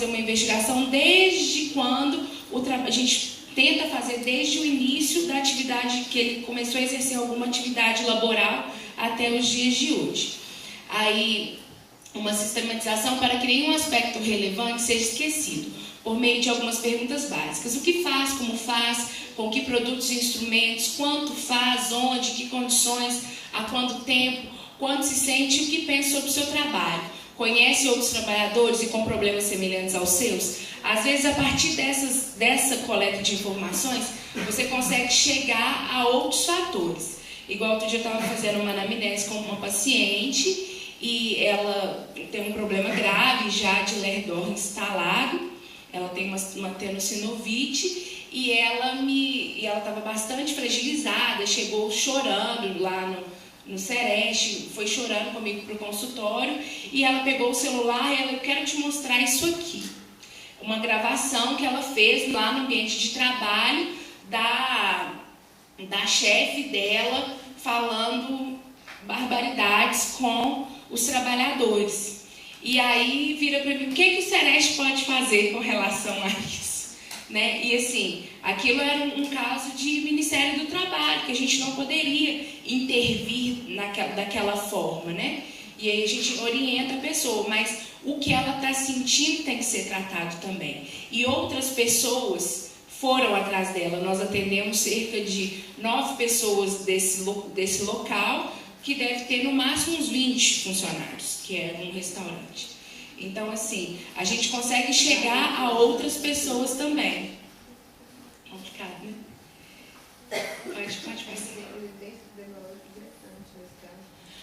fazer uma investigação desde quando a gente tenta fazer desde o início da atividade, que ele começou a exercer alguma atividade laboral até os dias de hoje. Aí, uma sistematização para que nenhum aspecto relevante seja esquecido, por meio de algumas perguntas básicas. O que faz, como faz, com que produtos e instrumentos, quanto faz, onde, que condições, há quanto tempo, quanto se sente e o que pensa sobre o seu trabalho. Conhece outros trabalhadores e com problemas semelhantes aos seus? Às vezes, a partir dessa coleta de informações, você consegue chegar a outros fatores. Igual outro dia eu estava fazendo uma anamnese com uma paciente e ela tem um problema grave já de Lerdor instalado, ela tem uma tenossinovite e ela estava bastante fragilizada, chegou chorando lá no Sereste, foi chorando comigo para o consultório e ela pegou o celular e ela, eu quero te mostrar isso aqui. Uma gravação que ela fez lá no ambiente de trabalho da chefe dela falando barbaridades com os trabalhadores. E aí vira para mim, o que o Sereste pode fazer com relação a isso? Né? E assim, aquilo era um caso de Ministério do Trabalho, que a gente não poderia intervir daquela forma, né? E aí a gente orienta a pessoa, mas o que ela está sentindo tem que ser tratado também. E outras pessoas foram atrás dela. Nós atendemos cerca de 9 pessoas desse local, que deve ter no máximo uns 20 funcionários, que é um restaurante. Então, assim, a gente consegue chegar a outras pessoas também. Complicado, né? Pode passar.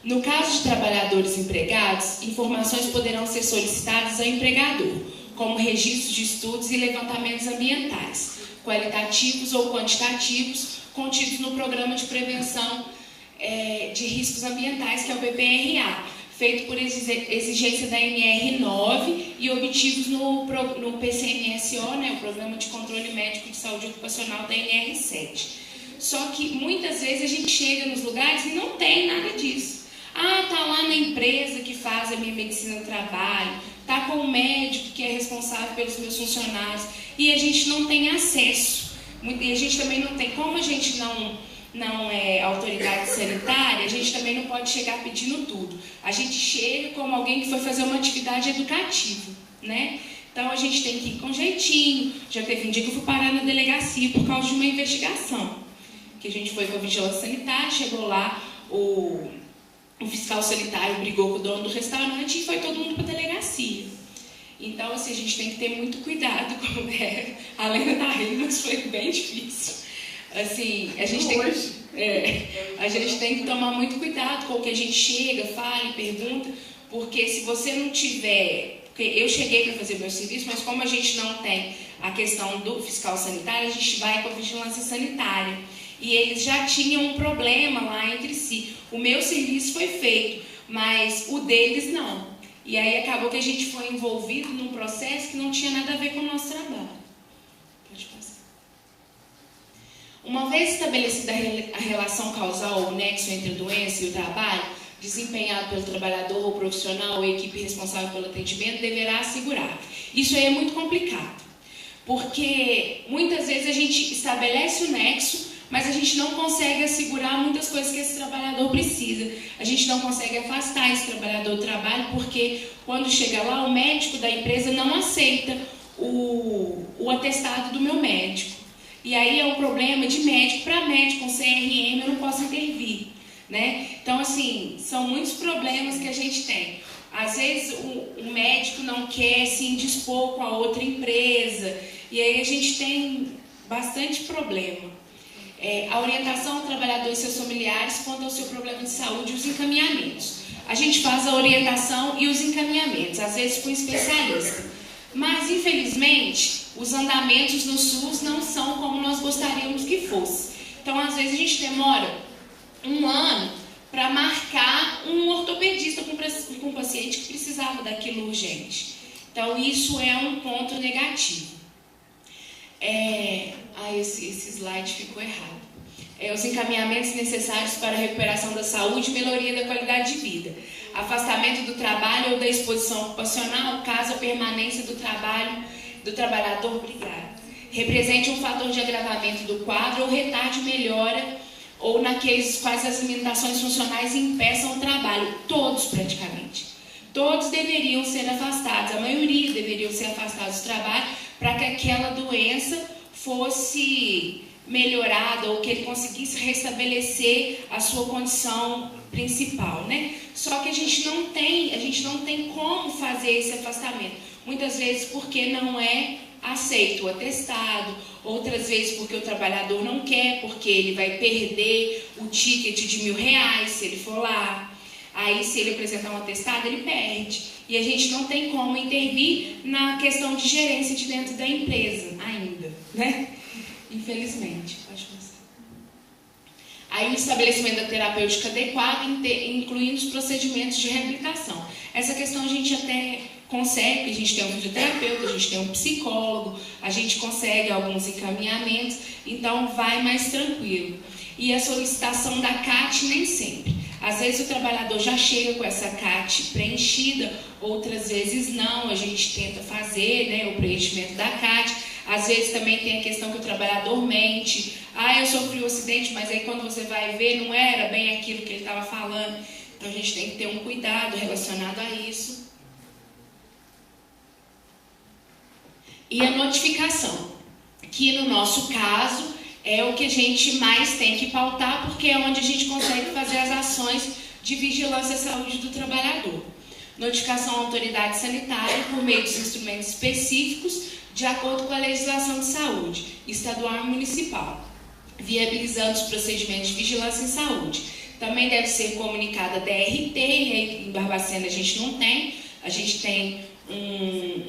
No caso de trabalhadores empregados, informações poderão ser solicitadas ao empregador, como registros de estudos e levantamentos ambientais, qualitativos ou quantitativos, contidos no Programa de Prevenção de Riscos Ambientais, que é o PPRA, feito por exigência da NR9 e obtidos no PCMSO, né, o Programa de Controle Médico de Saúde Ocupacional da NR7. Só que muitas vezes a gente chega nos lugares e não tem nada disso. Ah, tá lá na empresa que faz a minha medicina do trabalho, tá com o médico que é responsável pelos meus funcionários, e a gente não tem acesso. E a gente também não tem, como a gente não é autoridade sanitária, a gente também não pode chegar pedindo tudo. A gente chega como alguém que foi fazer uma atividade educativa, né? Então a gente tem que ir com jeitinho. Já teve um dia que eu fui parar na delegacia por causa de uma investigação. Que a gente foi com a vigilância sanitária, chegou lá, o fiscal sanitário brigou com o dono do restaurante e foi todo mundo para a delegacia. Então, assim, a gente tem que ter muito cuidado com a Helena tá rindo, mas foi bem difícil. Assim, a gente tem que tomar muito cuidado com o que a gente chega, fala e pergunta, porque se você não tiver... Porque eu cheguei para fazer meu serviço, mas como a gente não tem a questão do fiscal sanitário, a gente vai com a vigilância sanitária. E eles já tinham um problema lá entre si. O meu serviço foi feito, mas o deles não. E aí acabou que a gente foi envolvido num processo que não tinha nada a ver com o nosso trabalho. Pode passar. Uma vez estabelecida a relação causal ou nexo entre a doença e o trabalho, desempenhado pelo trabalhador ou profissional ou equipe responsável pelo atendimento, deverá assegurar. Isso aí é muito complicado, porque muitas vezes a gente estabelece o nexo, mas a gente não consegue assegurar muitas coisas que esse trabalhador precisa. A gente não consegue afastar esse trabalhador do trabalho, porque quando chega lá, o médico da empresa não aceita o atestado do meu médico. E aí é um problema de médico para médico, com CRM eu não posso intervir, né? Então, assim, são muitos problemas que a gente tem. Às vezes o médico não quer se indispor com a outra empresa, e aí a gente tem bastante problema. A orientação ao trabalhador e seus familiares quanto ao seu problema de saúde e os encaminhamentos. A gente faz a orientação e os encaminhamentos, às vezes com especialista. Mas, infelizmente, os andamentos no SUS não são como nós gostaríamos que fosse. Então, às vezes, a gente demora um ano para marcar um ortopedista com um paciente que precisava daquilo urgente. Então, isso é um ponto negativo. Esse slide ficou errado. Os encaminhamentos necessários para a recuperação da saúde e melhoria da qualidade de vida. afastamento do trabalho ou da exposição ocupacional, caso a permanência do trabalhador, represente um fator de agravamento do quadro ou retarde melhora, ou naqueles quais as limitações funcionais impeçam o trabalho. Todos, praticamente. Todos deveriam ser afastados, a maioria deveriam ser afastados do trabalho para que aquela doença fosse melhorada ou que ele conseguisse restabelecer a sua condição principal, né? Só que a gente não tem como fazer esse afastamento. Muitas vezes porque não é aceito o atestado, outras vezes porque o trabalhador não quer, porque ele vai perder o ticket de R$1.000 se ele for lá. Aí, se ele apresentar um atestado, ele perde. E a gente não tem como intervir na questão de gerência de dentro da empresa ainda, né? Infelizmente. Pode começar. Aí, o estabelecimento da terapêutica adequada, incluindo os procedimentos de reabilitação. Essa questão a gente até consegue, a gente tem um fisioterapeuta, a gente tem um psicólogo, a gente consegue alguns encaminhamentos, então vai mais tranquilo. E a solicitação da CAT nem sempre. Às vezes o trabalhador já chega com essa CAT preenchida, outras vezes não, a gente tenta fazer, né, o preenchimento da CAT. Às vezes também tem a questão que o trabalhador mente. Eu sofri um acidente, mas aí quando você vai ver, não era bem aquilo que ele estava falando. Então a gente tem que ter um cuidado relacionado a isso. E a notificação, que no nosso caso é o que a gente mais tem que pautar, porque é onde a gente consegue fazer as ações de vigilância à saúde do trabalhador. Notificação à autoridade sanitária por meio dos instrumentos específicos, de acordo com a legislação de saúde, estadual e municipal, viabilizando os procedimentos de vigilância em saúde. Também deve ser comunicada a DRT, e aí em Barbacena a gente não tem, a gente tem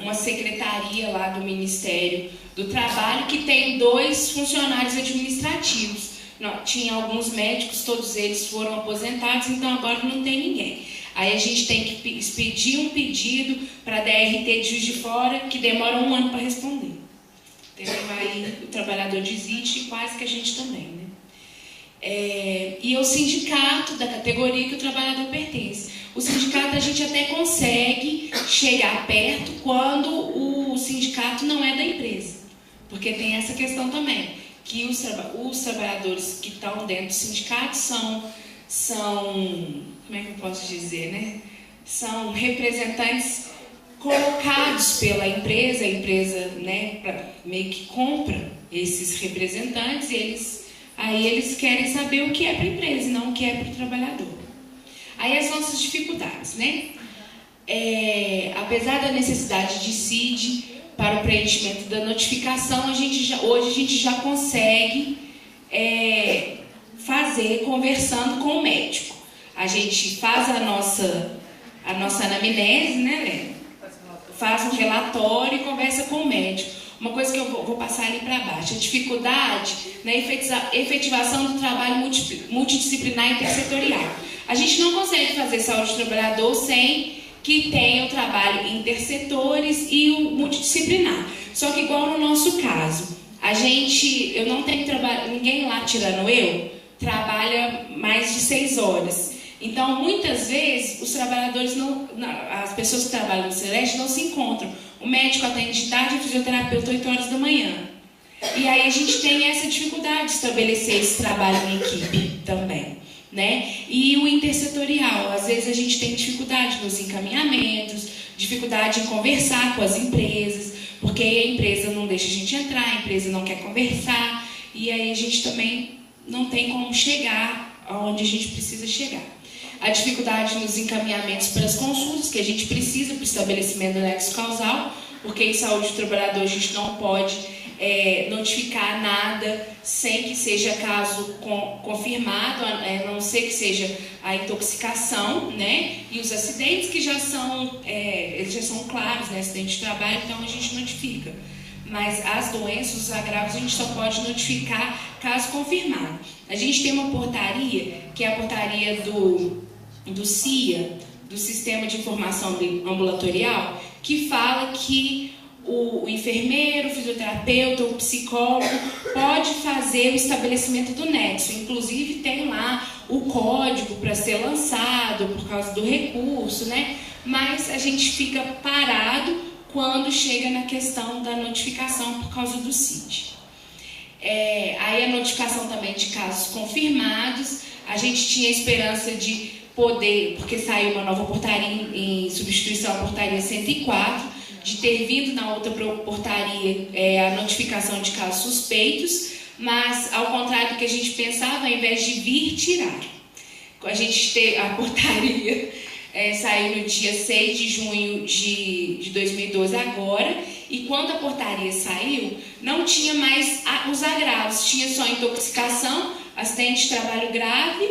uma secretaria lá do Ministério do Trabalho que tem 2 funcionários administrativos. Não, tinha alguns médicos, todos eles foram aposentados, então agora não tem ninguém. Aí a gente tem que expedir um pedido para a DRT de Juiz de Fora, que demora 1 ano para responder. Então aí o trabalhador desiste e quase que a gente também, né? E o sindicato da categoria que o trabalhador pertence. O sindicato a gente até consegue chegar perto quando o sindicato não é da empresa. Porque tem essa questão também, que os trabalhadores que estão dentro do sindicato são, como é que eu posso dizer, né? São representantes colocados pela empresa, a empresa, né, meio que compra esses representantes, e eles querem saber o que é para a empresa e não o que é para o trabalhador. Aí as nossas dificuldades, né? Apesar da necessidade de CID para o preenchimento da notificação, hoje a gente já consegue fazer conversando com o médico. A gente faz a nossa anamnese, né, Lena? Faz um relatório e conversa com o médico. Uma coisa que eu vou passar ali para baixo, a dificuldade na efetivação do trabalho multidisciplinar e intersetorial. A gente não consegue fazer saúde do trabalhador sem que tenha o trabalho intersetores e o multidisciplinar. Só que igual no nosso caso, eu não tenho trabalho, ninguém lá tirando eu, trabalha mais de 6 horas. Então, muitas vezes, os trabalhadores as pessoas que trabalham no Celeste não se encontram. O médico atende de tarde e o fisioterapeuta 8 horas da manhã. E aí a gente tem essa dificuldade de estabelecer esse trabalho em equipe também, né? E o intersetorial, às vezes a gente tem dificuldade nos encaminhamentos, dificuldade em conversar com as empresas, porque a empresa não deixa a gente entrar, a empresa não quer conversar, e aí a gente também não tem como chegar aonde a gente precisa chegar. A dificuldade nos encaminhamentos para as consultas, que a gente precisa para o estabelecimento do nexo causal, porque em saúde do trabalhador a gente não pode notificar nada sem que seja caso confirmado, a não ser que seja a intoxicação, né? E os acidentes que eles já são claros, né? Acidente de trabalho, então a gente notifica. Mas as doenças, os agravos, a gente só pode notificar caso confirmado. A gente tem uma portaria, que é a portaria do CIA, do Sistema de Informação Ambulatorial, que fala que o enfermeiro, o fisioterapeuta, o psicólogo pode fazer o estabelecimento do nexo. Inclusive tem lá o código para ser lançado por causa do recurso, né? Mas a gente fica parado quando chega na questão da notificação por causa do CID. Aí a notificação também de casos confirmados, a gente tinha esperança de poder, porque saiu uma nova portaria em substituição à portaria 104, de ter vindo na outra portaria a notificação de casos suspeitos, mas ao contrário do que a gente pensava, ao invés de vir, tirar. A portaria saiu no dia 6 de junho de 2012 agora, e quando a portaria saiu, não tinha mais os agravos, tinha só intoxicação, acidente de trabalho grave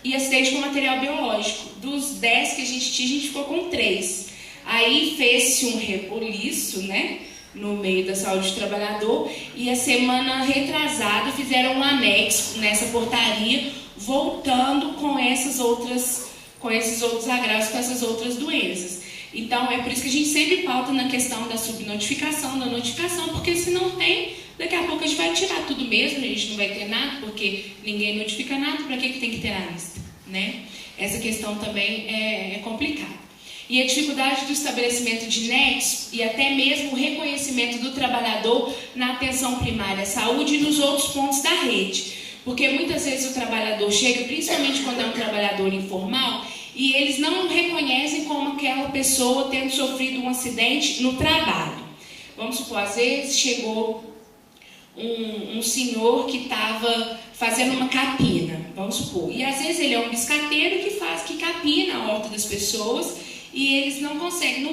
e acidente com material biológico. Dos 10 que a gente tinha, a gente ficou com 3. Aí fez-se um reboliço, né, no meio da saúde do trabalhador, e a semana retrasada fizeram um anexo nessa portaria, voltando com esses outros agravos, com essas outras doenças. Então, é por isso que a gente sempre pauta na questão da subnotificação, da notificação, porque se não tem, daqui a pouco a gente vai tirar tudo mesmo, a gente não vai ter nada, porque ninguém notifica nada, para que tem que ter na lista, né? Essa questão também é complicada. E a dificuldade do estabelecimento de nexo e até mesmo o reconhecimento do trabalhador na atenção primária à saúde e nos outros pontos da rede. Porque muitas vezes o trabalhador chega, principalmente quando é um trabalhador informal, e eles não reconhecem como aquela pessoa tendo sofrido um acidente no trabalho. Vamos supor, às vezes chegou um senhor que estava fazendo uma capina, vamos supor, e às vezes ele é um biscateiro que capina a horta das pessoas, e eles não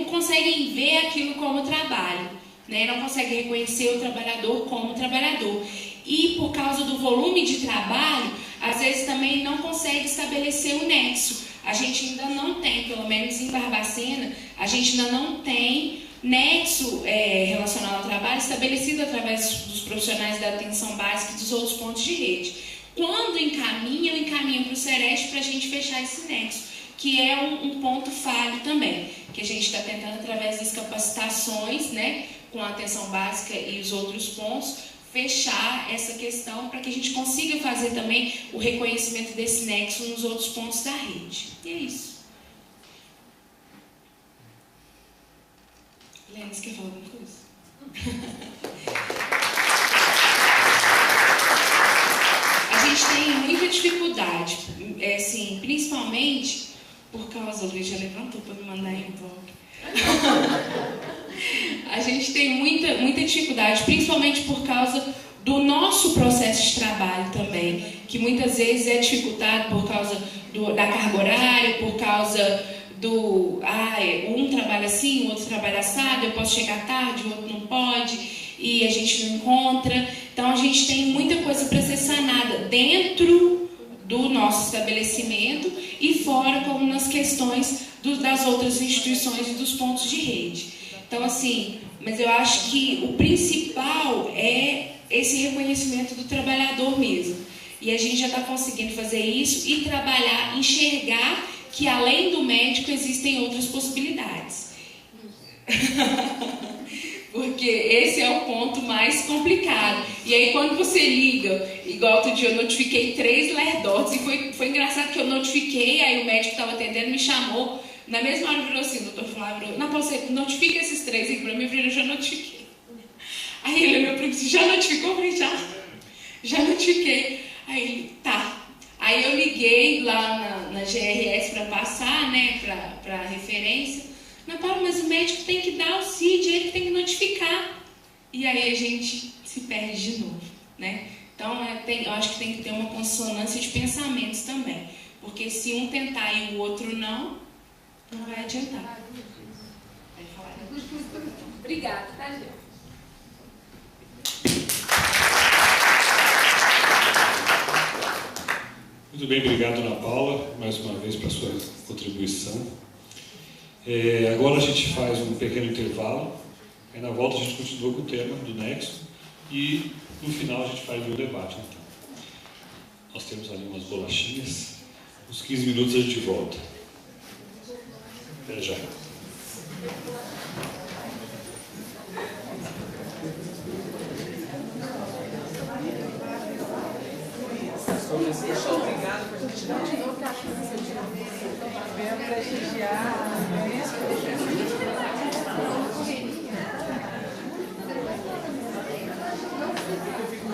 conseguem ver aquilo como trabalho, né? Não conseguem reconhecer o trabalhador como trabalhador. E por causa do volume de trabalho, às vezes também não consegue estabelecer o nexo. A gente ainda não tem, pelo menos em Barbacena, a gente ainda não tem nexo relacionado ao trabalho estabelecido através dos profissionais da atenção básica e dos outros pontos de rede. Quando encaminham para o Sereste para a gente fechar esse nexo, que é um ponto falho também, que a gente está tentando, através das capacitações, né, com a atenção básica e os outros pontos, fechar essa questão para que a gente consiga fazer também o reconhecimento desse nexo nos outros pontos da rede. E é isso. Helena, você quer falar alguma coisa? A gente tem muita dificuldade, assim, principalmente por causa, o Luiz já levantou para me mandar em volta. A gente tem muita dificuldade, principalmente por causa do nosso processo de trabalho também, que muitas vezes é dificultado por causa da carga horária, por causa um trabalha assim, o outro trabalha assado, eu posso chegar tarde, o outro não pode, e a gente não encontra. Então a gente tem muita coisa para ser sanada dentro do nosso estabelecimento e fora, como nas questões das outras instituições e dos pontos de rede. Então, assim, mas eu acho que o principal é esse reconhecimento do trabalhador mesmo. E a gente já está conseguindo fazer isso e trabalhar, enxergar que além do médico existem outras possibilidades. Porque esse é o ponto mais complicado. E aí quando você liga, igual outro dia eu notifiquei 3 lerdotes, e foi engraçado que eu notifiquei, aí o médico que estava atendendo me chamou, na mesma hora virou assim, doutor Flávio, não, você notifica esses 3 aqui para mim, eu já notifiquei. Aí ele olhou para mim e disse, já notificou? Eu falei, já notifiquei. Aí ele, tá. Aí eu liguei lá na GRS para passar, né, para referência. Não, Paulo, mas o médico tem que dar o CID, ele tem que notificar. E aí a gente se perde de novo, né? Então, eu acho que tem que ter uma consonância de pensamentos também. Porque se um tentar e o outro não vai adiantar. Vai falar. Obrigada, tá, gente? Muito bem, obrigado, Ana Paula, mais uma vez para a sua contribuição. Agora a gente faz um pequeno intervalo, aí na volta a gente continua com o tema do Nexo e no final a gente faz o debate. Então, nós temos ali umas bolachinhas, uns 15 minutos a gente volta. Até já. Muito obrigado por prestigiar. Eu fico